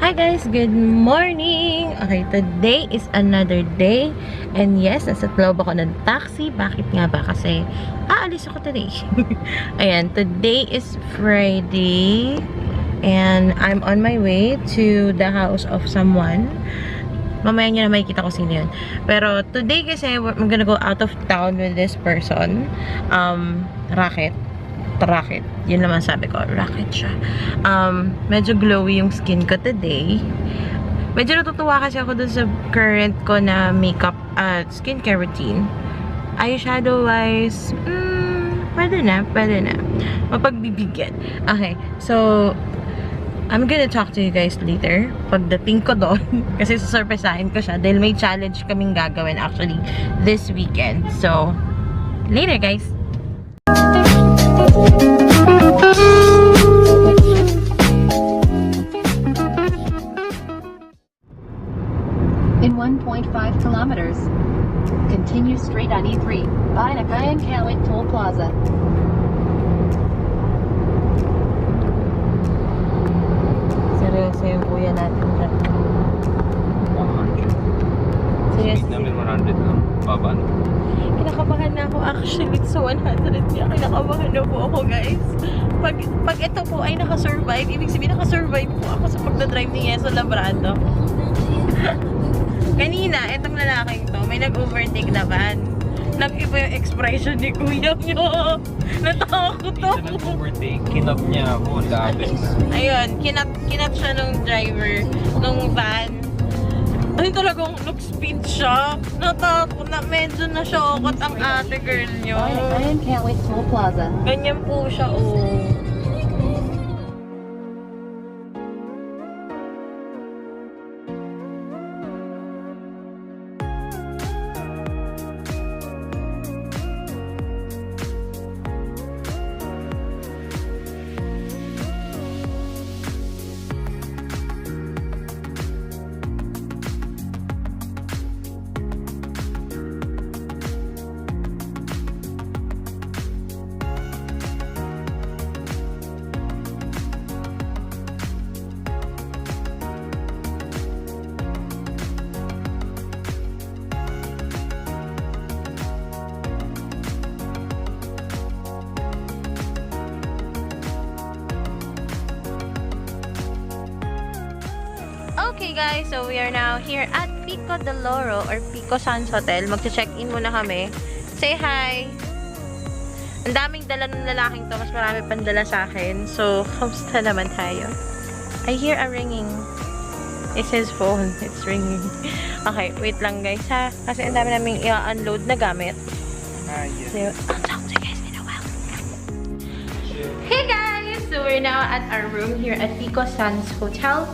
Hi guys, good morning! Okay, today is another day. And yes, nasa loob ako ng taxi. Bakit nga ba? Kasi aalis ako today. Ayan, today is Friday. And I'm on my way to the house of someone. Mamaya nyo na makikita ko sino yun. Pero today kasi, I'm gonna go out of town with this person. Racket. Yun naman sabi ko, racket siya. Medyo glowy yung skin ko today. Medyo natutuwa kasi ako dun sa current ko na makeup at skincare routine. Eyeshadow wise, pwede na. Mapagbibigyan. Okay, so I'm gonna talk to you guys later pagdating ko doon. Kasi susurpresahin ko siya dahil may challenge kaming gagawin actually this weekend. So, later guys! In 1.5 kilometers, continue straight on E3 by ANAK Toll Plaza. Seryoso yung kuya natin dyan. 100. Seryoso. Speed namin 100 lang. Baba na. Kinakabahan na ako actually sa 100 niya. Kinakabahan na po ako guys. Pag ito po ay nakasurvive, ibig sabihin nakasurvive po ako sa pagdadrive ni Yeso Labrado. Kanina, itong lalaking to, may nag-overtake na van. Nag-iba yung expression ni kuya niyo. Natakot Hindi ako. na nag-overtake. Kinap niya ako. Labis na. Ayun, kinat siya nung driver, nung van. Ay, talagang nag-speed siya. Natakot na, medyo nasyokot ang ate girl niyo. By ANAK Toll Plaza. Ganyan po siya, oh. Okay guys, so we are now here at Pico de Loro or Pico Sands Hotel. Magche-check-in muna kami. Say hi! Ang daming dala ng lalaking to. Mas marami pang dala sa akin. So, kamusta naman tayo? I hear a ringing. It's his phone. It's ringing. Okay, wait lang guys ha. Kasi ang dami naming i-unload na gamit. Yes. So, I'll talk to you guys in a while. Hey guys! So, we're now at our room here at Pico Sands Hotel.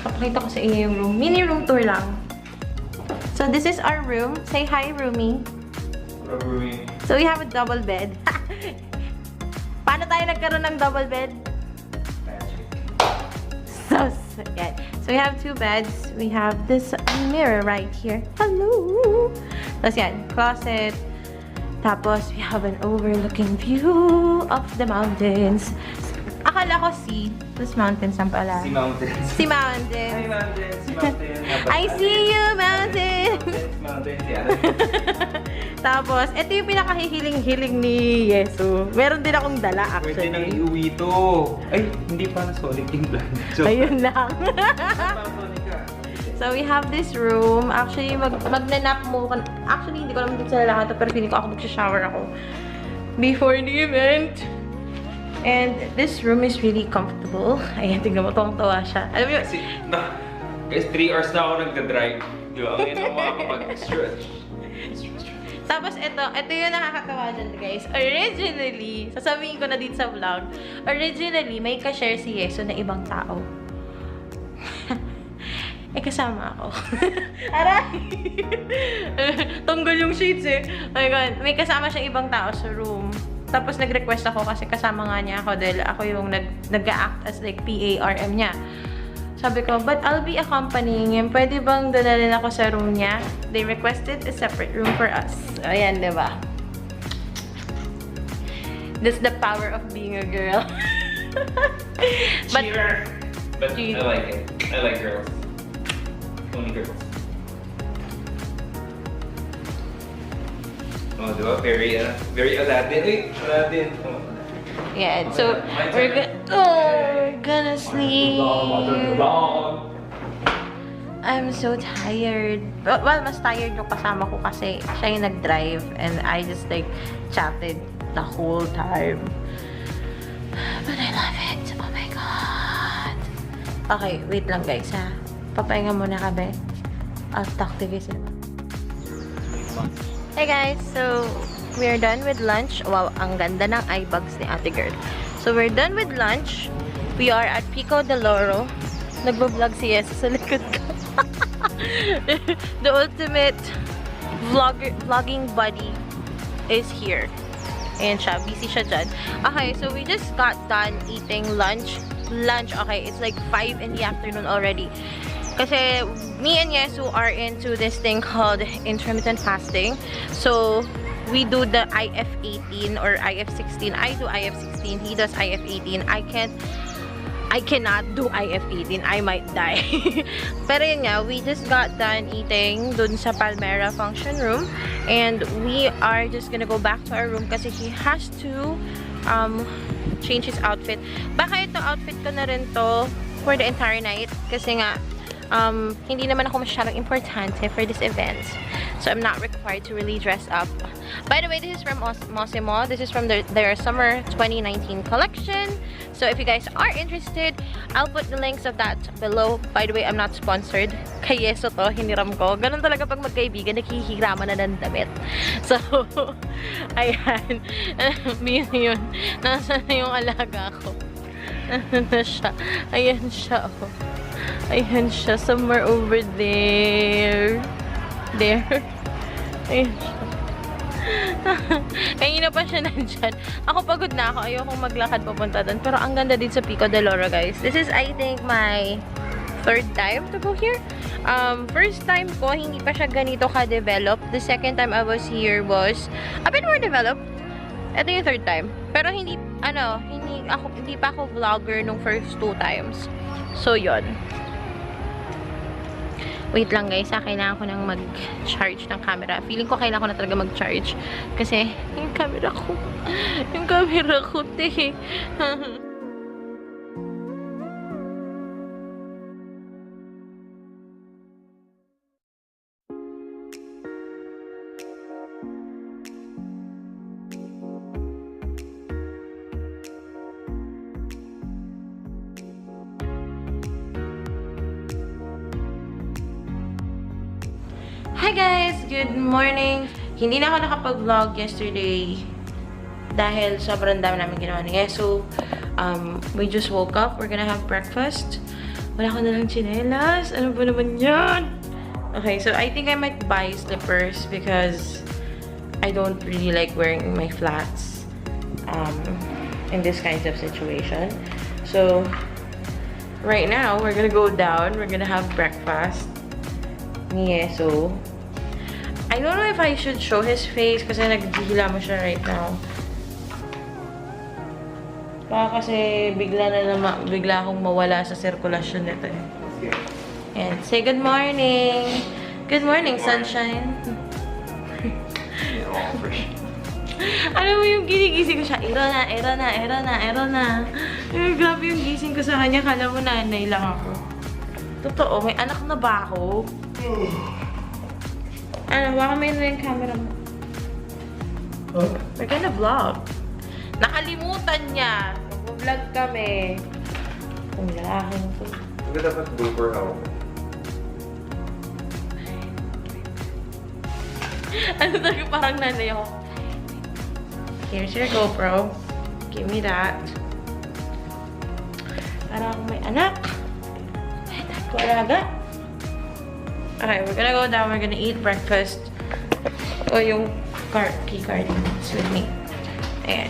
Papakita ko sa inyo yung room. Mini room tour lang. So, this is our room. Say hi, roomie. So, we have a double bed. Paano tayo nagkaroon ng double bed? So, yan. So, we have two beds. We have this mirror right here. Hello! Tapos yan, closet. Tapos, we have an overlooking view of the mountains. Akala ko sea. Tapos mountains ang pala. Si Mountains. Si mountains. Hi Mountains. Si Mountains. I see you, mountains! Mountains. Yan. Tapos, ito yung pinakahihiling-hiling ni Yesu. Meron din akong dala, Pwede nang actually. iuwi to. Ay, hindi Panasonic yung plan. Ayun lang. Panasonic ka. So, we have this room. Actually, magnanap mo. Actually, hindi ko naman dito sa lalaki to, pero feeling ko ako magsha-shower ako before the event. And this room is really comfortable. Ayan, tingnan mo, tuwang-tuwa siya. Alam mo yun? Guys, 3 hours na ako nagda-drive. Di ba? Ngayon ako makakapag-stretch. Tapos ito yung nakakatawa dyan, guys. Originally, sasabihin ko na dito sa vlog, originally, may ka-share si Yeso na ibang tao. Kasama ako. Aray! Tunggal yung sheets eh. Oh my God. May kasama siya ibang tao sa room. Tapos nag-request ako kasi kasama nga niya ako dahil ako yung nag-act as like PARM niya. Sabi ko, but I'll be accompanying him. Pwede bang dadalhin ako sa room niya? They requested a separate room for us. Ayan, diba? That's the power of being a girl. But, But Cute. I like it. I like girls. Only girls. Oh, diba? Very Aladdin. Wait, Aladdin. Oh. Yeah, so we're gonna sleep. I'm so tired. Well, mas tired yung kasama ko kasi siya yung nag-drive and I just like chatted the whole time. But I love it. Oh my God. Okay, wait lang guys ha. Papahinga muna kami. I'll talk to you soon. Hey guys, so we're done with lunch. Wow, ang ganda ng eye bags ni ate girl. So we're done with lunch. We are at Pico de Loro. Nagbablog si Yes sa likod ko. The ultimate vlogging buddy is here. Ayan siya, busy siya dyan. Okay, so we just got done eating lunch. Okay, it's like 5 in the afternoon already. Kasi me and Yesu are into this thing called intermittent fasting. So we do the IF18 or IF16. I do IF16, he does IF18. I cannot do IF18. I might die. Pero yun nga, we just got done eating dun sa Palmera function room. And we are just gonna go back to our room kasi he has to change his outfit. Baka ito outfit ko na rin to for the entire night. Kasi nga, hindi naman ako masyadong importante for this event. So I'm not required to really dress up. By the way, this is from Mosimo. This is from their summer 2019 collection. So if you guys are interested, I'll put the links of that below. By the way, I'm not sponsored. Kay Yeso to, hiniram ko. Ganun talaga pag magkaibigan, naghihiraman na ng damit. So, ayan. Yun. Nasaan na yung alaga ko? Nasaan na siya? Ayan siya, oh. Ayan siya. Somewhere over there. There. Ayan siya. Kanina pa siya nandyan. Ako pagod na ako. Ayokong maglakad papunta doon. Pero ang ganda din sa Pico de Loro, guys. This is, I think, my third time to go here. First time ko, hindi pa siya ganito ka-develop. The second time I was here was a bit more developed. Ito yung third time. Pero hindi pa ako vlogger nung first 2 times. So, yon. Wait lang guys, kailangan ko nang mag-charge ng camera. Feeling ko kailangan ko na talaga mag-charge. Kasi, yung camera ko, te. Hi guys! Good morning! Hindi na ako nakapag-vlog yesterday dahil sobrang dami namin ginawa niya. So, we just woke up. We're gonna have breakfast. Wala ko na lang tsinelas. Ano ba naman yan? Okay, so I think I might buy slippers because I don't really like wearing my flats in this kind of situation. So, right now, we're gonna go down. We're gonna have breakfast. Yeah, so I don't know if I should show his face kasi nagdihila mo siya right now. Baka kasi bigla akong mawala sa sirkulasyon nito eh. And say good morning. Good morning, sunshine. Alam mo yung ginigising ko siya, ero na. Grabe yung gising ko sa kanya, kala mo nanay lang ako. Totoo, may anak na ba ako? Ano, baka may na yung camera mo. Oh. We're gonna vlog. Nakalimutan niya. Mag-vlog kami. Kung lalaki mo to. Huwag ka dapat blooper ako. Ano talaga parang nanay ako. Here's your GoPro. Give me that. Para akong may anak. Walaga. Okay, we're gonna go down. We're gonna eat breakfast. O yung key card is with me. Ayan.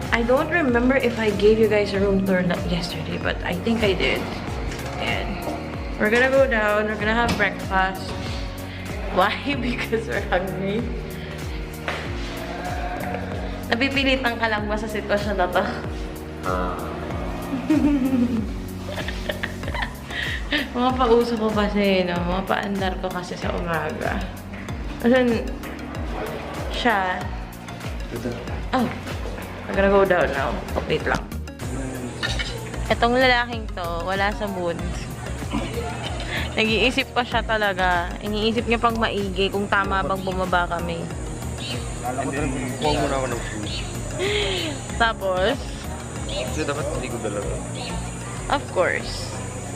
I don't remember if I gave you guys a room tour yesterday, but I think I did. And we're gonna go down. We're gonna have breakfast. Why? Because we're hungry. Napipilitan ka lang ba sa sitwasyon na to? Mga pauso ko kasi, no? Mga paandar ko kasi sa umaga. Asan siya? Oh, I'm gonna go down now. Wait lang. Itong lalaking to, wala sa mood. Nag-iisip pa siya talaga. Iniisip niya pang maigi kung tama bang bumaba kami. And then, kuha mo naman ng food. Tapos, Kasi dapat hindi ko dalawa. of course,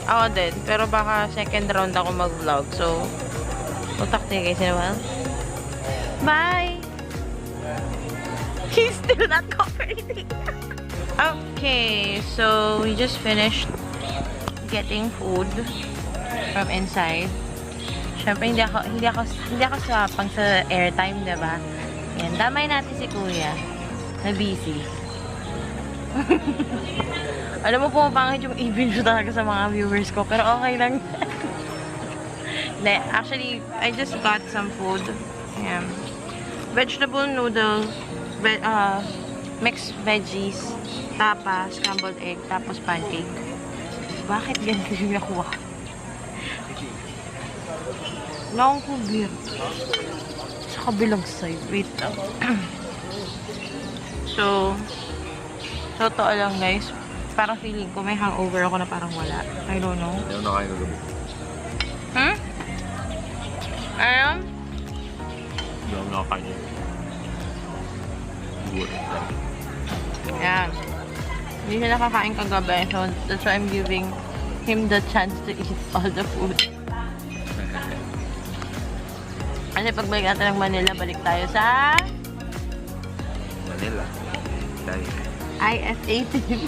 ako din. Pero baka second round ako mag-vlog. So, we'll talk to you guys in a while. Bye! He's still not cooperating. Okay, so we just finished getting food from inside. Syempre, hindi ako swapang sa airtime, diba? Yan, damay natin si Kuya na busy. Alam mo, pumapangit yung e-video talaga sa mga viewers ko, pero okay lang. Actually, I just got some food. Ayan. Vegetable noodles, mixed veggies, tapas, scrambled egg, tapos pancake. Bakit ganito yung nakuha? Wala akong kubir. Sa kabilang side. Wait lang. So, totoo lang guys. Parang feeling ko may hangover ako na parang wala. I don't know. Hindi ako nakain kagabi. Hmm? Ayun? Hindi ako nakakain yun. Yan. Hindi siya nakakain kagabi. So, that's why I'm giving him the chance to eat all the food. Kasi pagbalik natin ng Manila, balik tayo sa Manila. Dahil. IF-18.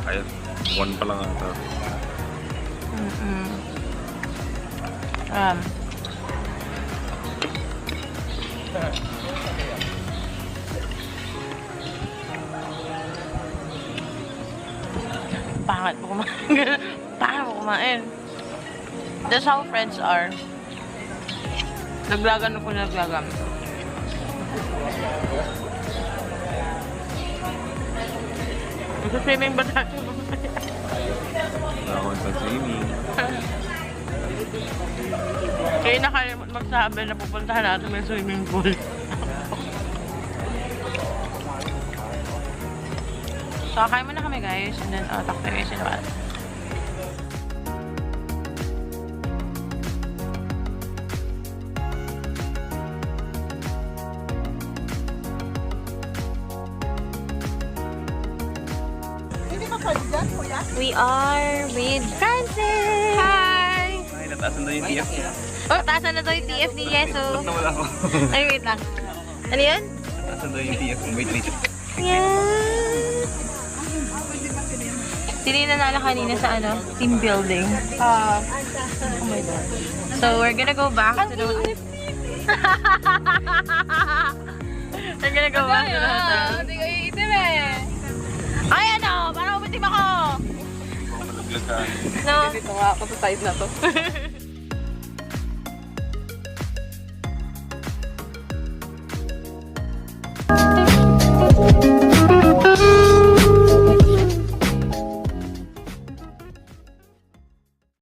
Ayun. 1 pa lang ata. Pangat mo kumain. Pangat mo kumain. That's how friends are. Naglagan ako naglagan. Mag-swimming ba tayo? Wala akong sa swimming. Kaya nakalimot magsabi na pupuntahan natin may swimming pool. So, kakain muna kami guys. And then, talk to you guys in a while. We are with Francis! Hi! Ay, nataasan na yung TF. Oh, taasan na daw yung TF ni Yeso. Ba't nawala ko? Ay, wait lang. Ano yun? Nataasan na yung TF. Wait. Yan! Sino yung nanalo kanina sa ano? Team building. Oh my God. So, we're gonna go back to the... We're gonna go back to the hotel. Hindi ko iitim eh. Ay, ano? Parang umitim ako! Malaglag ka. No? Dito nga ako sa side na to.